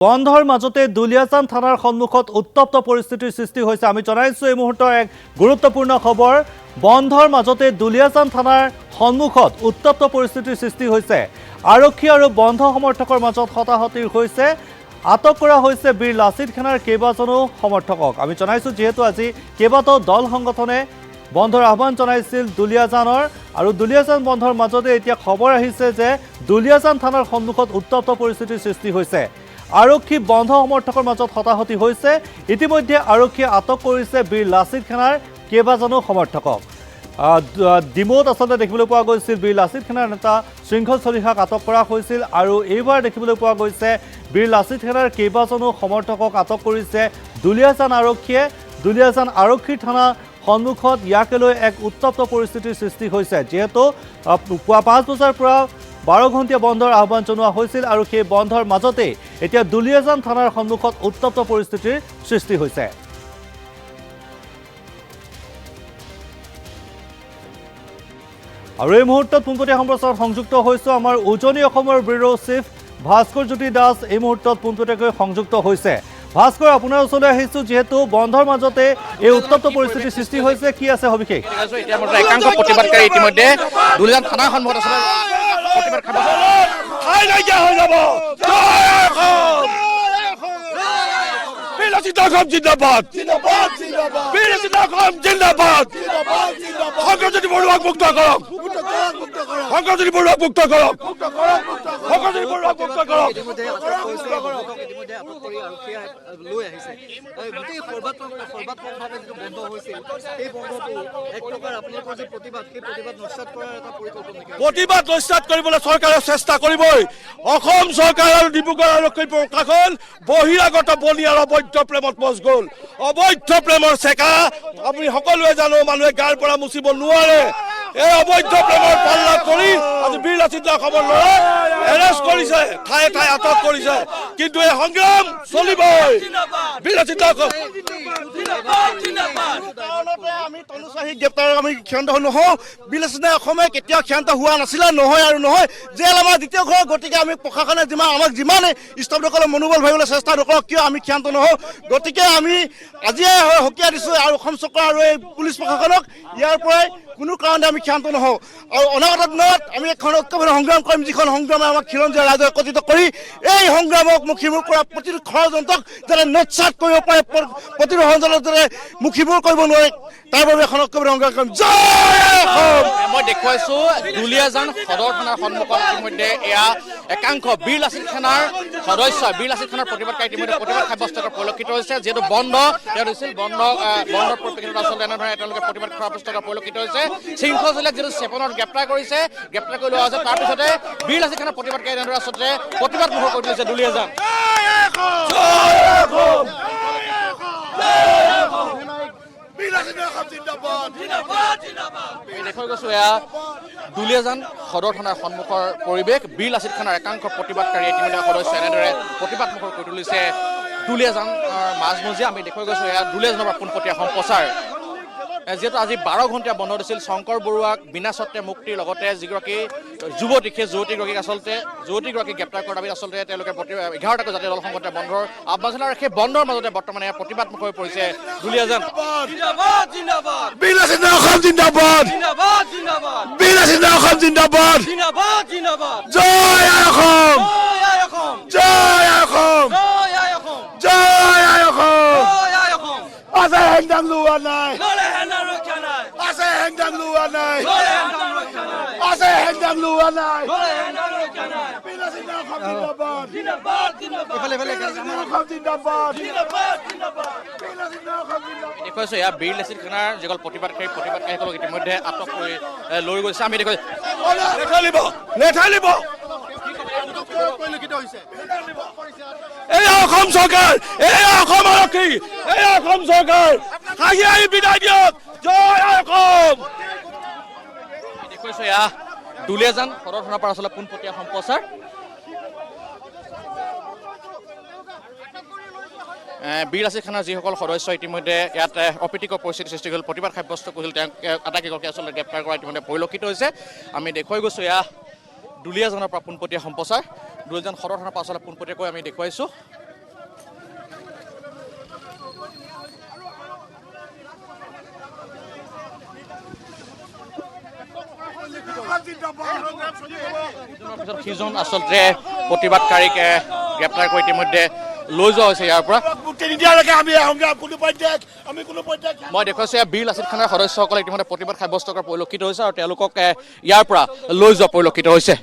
বন্ধৰ মাজতে দুলিয়াজান থানাৰ সন্মুখত উত্তপ্ত পৰিস্থিতিৰ সৃষ্টি হৈছে। আমি জনাইছো এই মুহূৰ্তৰ এক গুৰুত্বপূৰ্ণ খবৰ। বন্ধৰ মাজতে দুলিয়াজান থানাৰ সন্মুখত উত্তপ্ত পৰিস্থিতিৰ সৃষ্টি হৈছে। আৰক্ষী আৰু বন্ধ সমৰ্থকৰ মাজত হতাহতিৰ হৈছে। আটক কৰা হৈছে বীৰ লাচিত খানাৰ কেইবাজনো সমৰ্থকক। আমি জনাইছো যেহেতু আজি কেইবাটাও দল সংগঠনে বন্ধৰ আহ্বান জনাইছিল দুলিয়াজানৰ, আৰু দুলিয়াজান বন্ধৰ মাজতে এতিয়া খবৰ আহিছে যে দুলিয়াজান থানাৰ সন্মুখত উত্তপ্ত পৰিস্থিতিৰ সৃষ্টি হৈছে। আৰক্ষী বন্ধ সমৰ্থকৰ মাজত হতাহতি হৈছে। ইতিমধ্যে আৰক্ষীয়ে আটক কৰিছে বীৰ লাচিত খানাৰ কেইবাজনো সমৰ্থকক। ডিমৌত আচলতে দেখিবলৈ পোৱা গৈছিল বীৰ লাচিত খানাৰ নেতা শৃংখল চলিহাক আটক কৰা হৈছিল, আৰু এইবাৰ দেখিবলৈ পোৱা গৈছে বীৰ লাচিত খানাৰ কেইবাজনো সমৰ্থকক আটক কৰিছে দুলিয়াজান আৰক্ষীয়ে। দুলিয়াজান আৰক্ষী থানা সন্মুখত ইয়াকে লৈ এক উত্তপ্ত পৰিস্থিতিৰ সৃষ্টি হৈছে, যিহেতু পুৱা 5 বজাৰ পৰা 12 ঘণ্টীয়া বন্ধৰ আহ্বান জনোৱা হৈছিল, আৰু সেই বন্ধৰ মাজতে এতিয়া দুলিয়াজান থানাৰ সন্মুখত উত্তপ্ত পৰিস্থিতিৰ সৃষ্টি হৈছে। আৰু এই মুহূৰ্তত পোনপটীয়া সম্প্ৰচাৰত সংযুক্ত হৈছোঁ আমাৰ উজনি অসমৰ ব্যুৰ চিফ ভাস্কৰ জ্যোতি দাস এই মুহূৰ্তত পোনপটীয়াকৈ সংযুক্ত হৈছে। ভাস্কৰ, আপোনাৰ ওচৰলৈ আহিছোঁ যিহেতু বন্ধৰ মাজতে এই উত্তপ্ত পৰিস্থিতিৰ সৃষ্টি হৈছে, কি আছে সবিশেষ? একাংশ প্ৰতিবাদকাৰী ইতিমধ্যে দুলিয়াজান থানাৰ সন্মুখত আচলতে প্ৰতিবাদ জিন্দাবাদ জিন্দাবাদ শংকৰজ্যোতি বৰুৱাক মুক্ত কৰক, শংকৰজ্যোতি বৰুৱাক মুক্ত কৰক, শংকৰজ্যোতি বৰুৱাক মুক্ত কৰক। প্ৰতিবাদ নস্যাৎ কৰিবলৈ চৰকাৰে চেষ্টা কৰিবই। অসম চৰকাৰ আৰু ডিব্ৰুগড় আৰক্ষী প্ৰশাসন বহিৰাগত বলিয়াৰ অবৈধ প্ৰেমত মজ গ'ল। অবৈধ প্ৰেমৰ চেকা আপুনি সকলোৱে জানো, মানুহে গাৰ পৰা মুচিব নোৱাৰে। এই অবৈধ প্ৰেমৰ পাল্লা কৰি আজি বীৰ লাচিত অসমৰ ল'ৰাক এৰেষ্ট কৰিছে, ঠায়ে ঠায়ে আটক কৰিছে, কিন্তু এই সংগ্ৰাম চলিবই। বীৰ লাচিত আমি তনুচাহী গ্ৰেপ্তাৰ আমি ক্ষান্ত নহওঁ। বীৰ লাচিত অসমে কেতিয়াও ক্ষান্ত হোৱা নাছিলে, নহয় আৰু নহয়। জেল আমাৰ দ্বিতীয় ঘৰ, গতিকে আমি প্ৰশাসনে আমাক যিমানে স্তব্ধসকলৰ মনোবল ভাবিবলৈ চেষ্টা নকৰক কিয় আমি ক্ষান্ত নহওঁ। গতিকে আমি আজিয়ে সকীয়াই দিছোঁ আৰু অসম চৰকাৰ আৰু এই পুলিচ প্ৰশাসনক ইয়াৰ পৰাই কোনো কাৰণে আমি ক্ষান্ত নহওঁ। আৰু অনাগত দিনত আমি এখন ঐক্যবদ্ধ সংগ্ৰাম কৰিম, যিখন সংগ্ৰামে আমাক খিলঞ্জীয়া ৰাইজক একত্ৰিত কৰি এই সংগ্ৰামক মুখীমূৰ কৰা প্ৰতিটো ষড়যন্ত্ৰক যাতে নৎসাৎ কৰিব পাৰে, প্ৰতিটো ষড়যন্ত্ৰক যাতে মুখীমূৰ কৰিব নোৱাৰে, তাৰ বাবে এখন ঐক্যবদ্ধ সংগ্ৰাম কৰিম। জয় অসম! মই দেখুৱাইছোঁ দুলিয়াজান সদৰ থানাৰ সন্মুখত ইতিমধ্যে এয়া একাংশ বীৰ লাচিত খানাৰ সদস্য, বীৰ লাচিত খানাৰ প্ৰতিবাদকাৰী ইতিমধ্যে প্ৰতিবাদ সাব্যস্ত পৰিলক্ষিত হৈছে। যিহেতু বন্ধৰ পৰিপ্ৰেক্ষিতত আচলতে এনেধৰণে তেওঁলোকে প্ৰতিবাদ সাব্যস্ত পৰিলক্ষিত হৈছে। শৃংখল চলিহাক যিহেতু চেপনত গ্ৰেপ্তাৰ কৰিছে, গ্ৰেপ্তাৰ কৰি লোৱা হৈছে, তাৰপিছতে বীৰ লাচিত খানাৰ প্ৰতিবাদকাৰী এনেদৰে আচলতে প্ৰতিবাদ মুখৰ কৰি তুলিছে দুলিয়াজান। দেখুৱাই গৈছোঁ এয়া দুলিয়াজান সদৰ থানাৰ সন্মুখৰ পৰিৱেশ। বীৰ লাচিত খানাৰ একাংশ প্ৰতিবাদকাৰী ইতিমধ্যে সদস্য এনেদৰে প্ৰতিবাদ মুখৰ কৰি তুলিছে দুলিয়াজানৰ মাজমজিয়া। আমি দেখুৱাই গৈছোঁ এয়া দুলিয়াজানৰ পৰা পোনপটীয়া সম্প্ৰচাৰ। যিহেতু আজি 12 ঘণ্টীয়া বন্ধ দিছিল, শংকৰ বৰুৱাক বিনা চৰ্তে মুক্তিৰ লগতে যিগৰাকী যুৱতী, সেই যুৱতীগৰাকীক আচলতে যুৱতীগৰাকীক গ্ৰেপ্তাৰ কৰাৰ দাবীত আচলতে তেওঁলোকে 11টাকৈ জাতীয় দল সংগঠনে বন্ধৰ আহ্বান জনায়, আৰু সেই বন্ধৰ মাজতে বৰ্তমানে প্ৰতিবাদ মুখ হৈ পৰিছে দুলিয়াজান। বীৰ লাচিত অসম জিন্দাবাদ, বীৰ লাচিত অসম জিন্দাবাদ, জয় অসম, জয় অসম, জয় অসম। আছে হেংদাং লোৱা নাই, আছে হেংদাং লোৱা নাই, আছে হেংদাং লোৱা নাই। দেখুৱাইছোঁ এয়া বীৰ লাচিত খানাৰ যিসকল প্ৰতিবাদকাৰীসকলক ইতিমধ্যে আটক কৰি লৈ গৈছে। আমি দেখুৱাইছোঁ এয়া অসম চৰকাৰ, এয়া অসম আৰক্ষী, এয়া অসম চৰকাৰ, আহি আহি বিদায় দিয়ক। জয় অসম! দেখুৱাইছোঁ এয়া দুলিয়াজান সদৰ থানাৰ পৰা আচলতে পোনপটীয়া সম্প্ৰচাৰ। বীৰ লাচিত খানাৰ যিসকল সদস্য ইতিমধ্যে ইয়াত অপ্ৰীতিকৰ পৰিস্থিতিৰ সৃষ্টি হ'ল, প্ৰতিবাদ সাব্যস্ত কৰিছিল, তেওঁক আটাইকেইগৰাকী আচলতে গ্ৰেপ্তাৰ কৰা ইতিমধ্যে পৰিলক্ষিত হৈছে। আমি দেখুৱাই গৈছোঁ এয়া দুলিয়াজানৰ পৰা পোনপটীয়া সম্প্ৰচাৰ। দুলিয়াজান সদৰ থানাৰ পৰা আচলতে পোনপটীয়াকৈ আমি দেখুৱাইছোঁ। সিজন আচলতে প্ৰতিবাদকাৰীক গ্ৰেপ্তাৰ কৰি ইতিমধ্যে লৈ যোৱা হৈছে ইয়াৰ পৰা মই দেখুৱাইছো বীৰ লাচিত খানাৰ সদস্যসকলে ইতিমধ্যে প্ৰতিবাদ সাব্যস্ত কৰা পৰিলক্ষিত হৈছে আৰু তেওঁলোকক ইয়াৰ পৰা লৈ যোৱা পৰিলক্ষিত হৈছে।